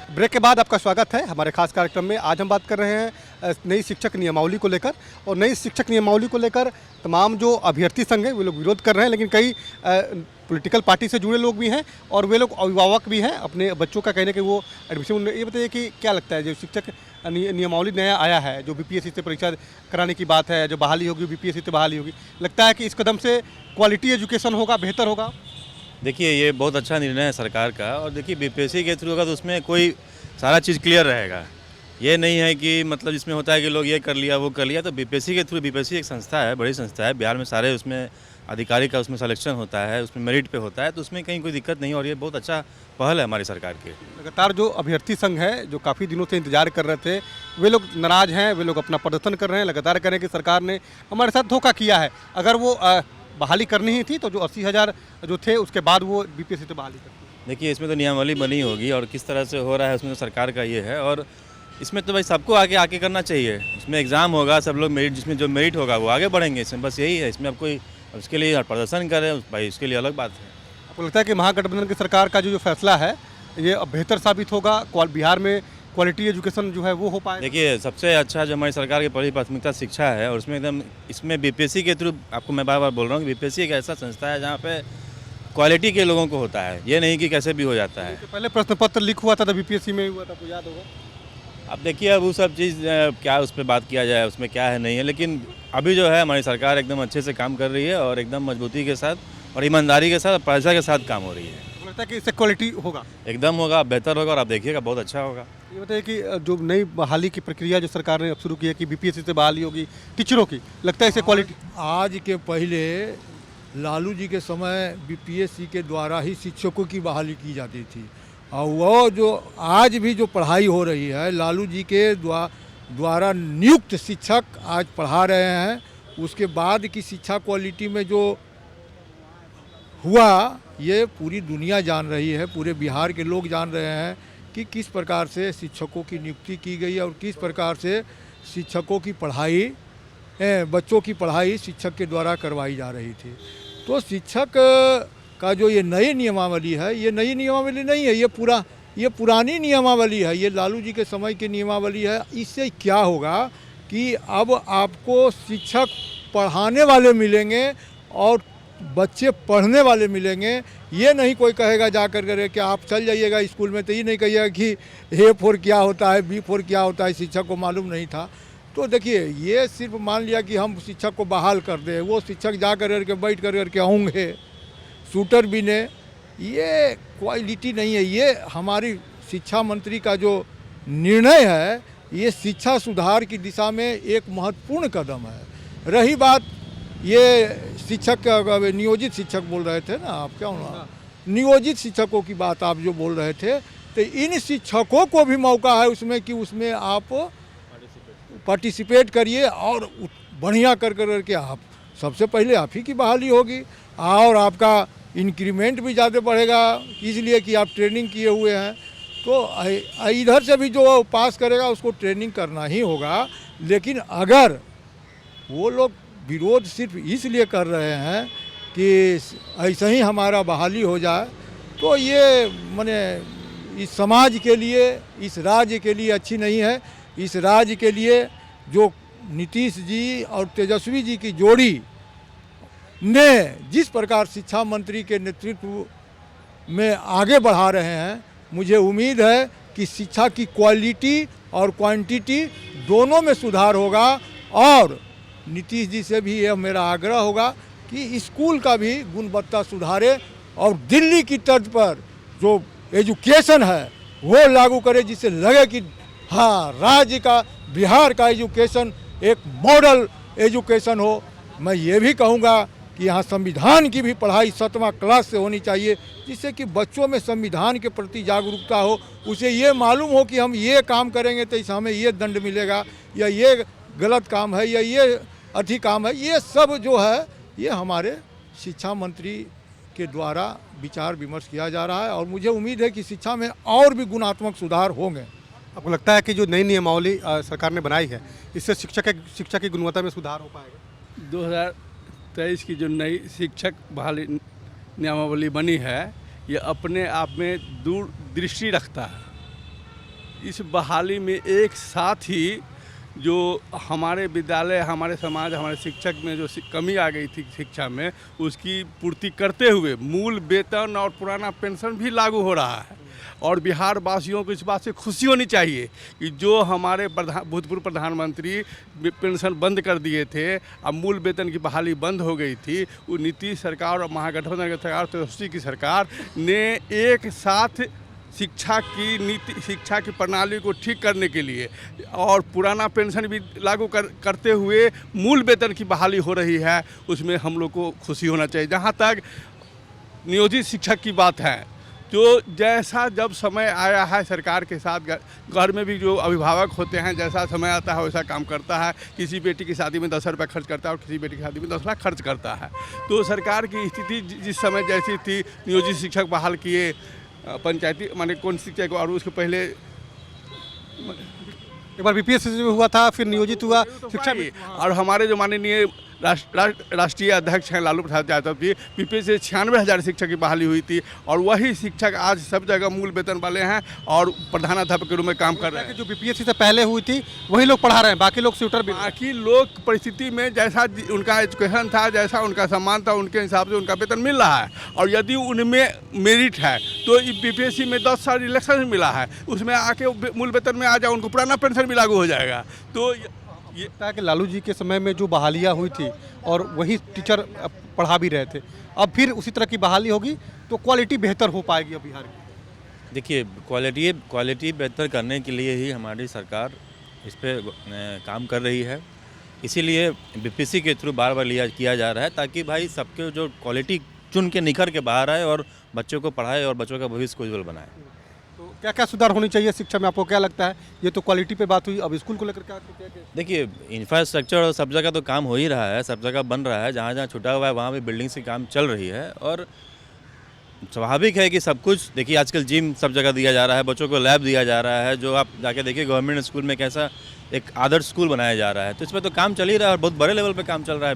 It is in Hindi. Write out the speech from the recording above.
ब्रेक के बाद आपका स्वागत है हमारे खास कार्यक्रम में। आज हम बात कर रहे हैं नई शिक्षक नियमावली को लेकर। और नई शिक्षक नियमावली को लेकर तमाम जो अभ्यर्थी संघ है वे लोग विरोध कर रहे हैं, लेकिन कई पॉलिटिकल पार्टी से जुड़े लोग भी हैं और वे लोग अभिभावक भी हैं। अपने बच्चों का कहने कि वो एडमिशन, ये बताइए कि क्या लगता है जो शिक्षक नियमावली नया आया है, जो बीपीएससी से परीक्षा कराने की बात है, जो बहाली होगी बीपीएससी से बहाली होगी, लगता है कि इस कदम से क्वालिटी एजुकेशन होगा, बेहतर होगा? देखिए, ये बहुत अच्छा निर्णय है सरकार का। और देखिए, बीपीएससी के थ्रू होगा तो उसमें कोई सारा चीज़ क्लियर रहेगा। ये नहीं है कि मतलब जिसमें होता है कि लोग ये कर लिया वो कर लिया। तो बीपीएससी के थ्रू, बीपीएससी एक संस्था है, बड़ी संस्था है बिहार में, सारे उसमें अधिकारी का उसमें सिलेक्शन होता है, उसमें मेरिट पे होता है, तो उसमें कहीं कोई दिक्कत नहीं। और ये बहुत अच्छा पहल है हमारी सरकार की। लगातार जो अभ्यर्थी संघ है जो काफ़ी दिनों से इंतजार कर रहे थे, वे लोग नाराज़ हैं, वे लोग अपना प्रदर्शन कर रहे हैं, लगातार कह रहे हैं कि सरकार ने हमारे साथ धोखा किया है। अगर वो बहाली करनी ही थी तो जो 80,000 जो थे उसके बाद वो बीपीएससी से बहाली करती। देखिए, इसमें तो नियमावली बनी होगी और किस तरह से हो रहा है उसमें तो सरकार का ये है। और इसमें तो भाई सबको आगे आके करना चाहिए। इसमें एग्ज़ाम होगा, सब लोग मेरिट, जिसमें जो मेरिट होगा वो आगे बढ़ेंगे। इसमें बस यही है। इसमें अब कोई उसके लिए प्रदर्शन करे भाई, उसके लिए अलग बात है। आपको लगता है कि महागठबंधन की सरकार का जो फैसला है ये अब बेहतर साबित होगा, बिहार में क्वालिटी एजुकेशन जो है वो हो पाए? देखिए, सबसे अच्छा जो हमारी सरकार की पहली प्राथमिकता शिक्षा है। और उसमें एकदम, इसमें बीपीएससी के थ्रू, आपको मैं बार बार बोल रहा हूँ कि बीपीएससी एक ऐसा संस्था है जहाँ पे क्वालिटी के लोगों को होता है, ये नहीं कि कैसे भी हो जाता है। पहले प्रश्न पत्र लीक हुआ था तो बीपीएससी में हुआ था, आपको याद होगा। अब देखिए, अब वो सब चीज़ क्या उस पर बात किया जाए, उसमें क्या है नहीं है। लेकिन अभी जो है हमारी सरकार एकदम अच्छे से काम कर रही है और एकदम मजबूती के साथ और ईमानदारी के साथ और पैसा के साथ काम हो रही है। आपको लगता है कि इससे क्वालिटी होगा? एकदम होगा, बेहतर होगा और आप देखिएगा बहुत अच्छा होगा। ये बताइए कि जो नई बहाली की प्रक्रिया जो सरकार ने अब शुरू की है कि बीपीएससी से बहाली होगी टीचरों की, लगता है इससे क्वालिटी? आज के पहले लालू जी के समय बीपीएससी के द्वारा ही शिक्षकों की बहाली की जाती थी। और वो जो आज भी जो पढ़ाई हो रही है, लालू जी के द्वारा नियुक्त शिक्षक आज पढ़ा रहे हैं। उसके बाद की शिक्षा क्वालिटी में जो हुआ, ये पूरी दुनिया जान रही है, पूरे बिहार के लोग जान रहे हैं कि किस प्रकार से शिक्षकों की नियुक्ति की गई है और किस प्रकार से शिक्षकों की पढ़ाई, बच्चों की पढ़ाई शिक्षक के द्वारा करवाई जा रही थी। तो शिक्षक का जो ये नई नियमावली है, ये नई नियमावली नहीं है, ये पुरानी नियमावली है। ये लालू जी के समय की नियमावली है। इससे क्या होगा कि अब आपको शिक्षक पढ़ाने वाले मिलेंगे और बच्चे पढ़ने वाले मिलेंगे। ये नहीं कोई कहेगा जा कर कि आप चल जाइएगा स्कूल में तो ये नहीं कहिएगा कि A4 क्या होता है, B4 क्या होता है, शिक्षक को मालूम नहीं था। तो देखिए, ये सिर्फ मान लिया कि हम शिक्षक को बहाल कर दें, वो शिक्षक जा कर बैठ कर के होंगे शूटर भी ने, ये क्वालिटी नहीं है। ये हमारी शिक्षा मंत्री का जो निर्णय है, ये शिक्षा सुधार की दिशा में एक महत्वपूर्ण कदम है। रही बात ये शिक्षक का, नियोजित शिक्षक बोल रहे थे ना आप, क्या होना, नियोजित शिक्षकों की बात आप जो बोल रहे थे, तो इन शिक्षकों को भी मौका है उसमें कि उसमें आप पार्टिसिपेट करिए और बढ़िया कर के आप सबसे पहले आप ही की बहाली होगी और आपका इंक्रीमेंट भी ज़्यादा बढ़ेगा, इसलिए कि आप ट्रेनिंग किए हुए हैं। तो इधर से भी जो पास करेगा उसको ट्रेनिंग करना ही होगा। लेकिन अगर वो लोग विरोध सिर्फ इसलिए कर रहे हैं कि ऐसे ही हमारा बहाली हो जाए, तो ये माने इस समाज के लिए, इस राज्य के लिए अच्छी नहीं है। इस राज्य के लिए जो नीतीश जी और तेजस्वी जी की जोड़ी ने जिस प्रकार शिक्षा मंत्री के नेतृत्व में आगे बढ़ा रहे हैं, मुझे उम्मीद है कि शिक्षा की क्वालिटी और क्वांटिटी दोनों में सुधार होगा। और नीतीश जी से भी यह मेरा आग्रह होगा कि स्कूल का भी गुणवत्ता सुधारे और दिल्ली की तर्ज पर जो एजुकेशन है वो लागू करे, जिससे लगे कि हाँ, राज्य का, बिहार का एजुकेशन एक मॉडल एजुकेशन हो। मैं ये भी कहूँगा कि यहाँ संविधान की भी पढ़ाई 7वां क्लास से होनी चाहिए, जिससे कि बच्चों में संविधान के प्रति जागरूकता हो। उसे ये मालूम हो कि हम ये काम करेंगे तो इस हमें ये दंड मिलेगा, या ये गलत काम है, या ये अधिक काम है। ये सब जो है ये हमारे शिक्षा मंत्री के द्वारा विचार विमर्श किया जा रहा है और मुझे उम्मीद है कि शिक्षा में और भी गुणात्मक सुधार होंगे। आपको लगता है कि जो नई नियमावली सरकार ने बनाई है इससे शिक्षा की गुणवत्ता में सुधार हो पाएगा? 2023 की जो नई शिक्षक बहाली नियमावली बनी है, ये अपने आप में दूरदृष्टि रखता है। इस बहाली में एक साथ ही जो हमारे विद्यालय, हमारे समाज, हमारे शिक्षक में जो कमी आ गई थी शिक्षा में, उसकी पूर्ति करते हुए मूल वेतन और पुराना पेंशन भी लागू हो रहा है। और बिहार वासियों को इस बात से खुशी होनी चाहिए कि जो हमारे भूतपूर्व प्रधानमंत्री पेंशन बंद कर दिए थे, अब मूल वेतन की बहाली बंद हो गई थी, वो नीतीश सरकार और महागठबंधन की सरकार, तेजस्वी की सरकार ने एक साथ शिक्षा की नीति, शिक्षा की प्रणाली को ठीक करने के लिए और पुराना पेंशन भी लागू करते हुए मूल वेतन की बहाली हो रही है, उसमें हम लोग को खुशी होना चाहिए। जहाँ तक नियोजित शिक्षक की बात है, जो जैसा जब समय आया है सरकार के साथ, घर में भी जो अभिभावक होते हैं, जैसा समय आता है वैसा काम करता है। किसी बेटी की शादी में 10 रुपये खर्च करता है और किसी बेटी की शादी में 10 लाख खर्च करता है। तो सरकार की स्थिति जिस समय जैसी थी, नियोजित शिक्षक बहाल किए, पंचायती माने कौन शिक्षक, और उसके पहले एक बार बीपीएससी में हुआ था, फिर नियोजित हुआ शिक्षा में। और हमारे जो माननीय राष्ट्रीय अध्यक्ष हैं लालू प्रसाद यादव जी, बीपीएससी से 96,000 शिक्षक की बहाली हुई थी, और वही शिक्षक आज सब जगह मूल वेतन वाले हैं और प्रधानाध्यापक के रूप में काम कर रहे हैं। जो बीपीएससी से पहले हुई थी वही लोग पढ़ा रहे हैं, बाकी लोग स्यूटर भी। बाकी लोग परिस्थिति में जैसा उनका एजुकेशन था, जैसा उनका सम्मान था, उनके हिसाब से उनका वेतन मिल रहा है। और यदि उनमें मेरिट है तो बीपीएससी में 10 साल इलेक्शन मिला है, उसमें आके मूल वेतन में आ जाए, उनको पुराना पेंशन भी लागू हो जाएगा। तो ये लगता है कि लालू जी के समय में जो बहालियाँ हुई थी और वही टीचर पढ़ा भी रहे थे, अब फिर उसी तरह की बहाली होगी तो क्वालिटी बेहतर हो पाएगी अब बिहार की। देखिए, क्वालिटी बेहतर करने के लिए ही हमारी सरकार इस पर काम कर रही है। इसीलिए बीपीएससी के थ्रू बार बार किया जा रहा है, ताकि भाई सबके जो क्वालिटी चुन के निखर के बाहर आए और बच्चों को पढ़ाए और बच्चों का भविष्य को उज्जवल बनाए। तो क्या क्या सुधार होनी चाहिए शिक्षा में, आपको क्या लगता है? ये तो क्वालिटी पे बात हुई, अब स्कूल को लेकर क्या देखिए, इंफ्रास्ट्रक्चर सब जगह तो काम हो ही रहा है, सब जगह बन रहा है, जहाँ जहाँ छुटा हुआ है वहाँ भी बिल्डिंग्स की काम चल रही है। और स्वाभाविक है कि सब कुछ, देखिए आजकल जिम सब जगह दिया जा रहा है, बच्चों को लैब दिया जा रहा है, जो आप जाके देखिए गवर्नमेंट स्कूल में कैसा एक आदर्श स्कूल बनाया जा रहा है। तो इसमें तो काम चल ही रहा है और बहुत बड़े लेवल पे काम चल रहा है।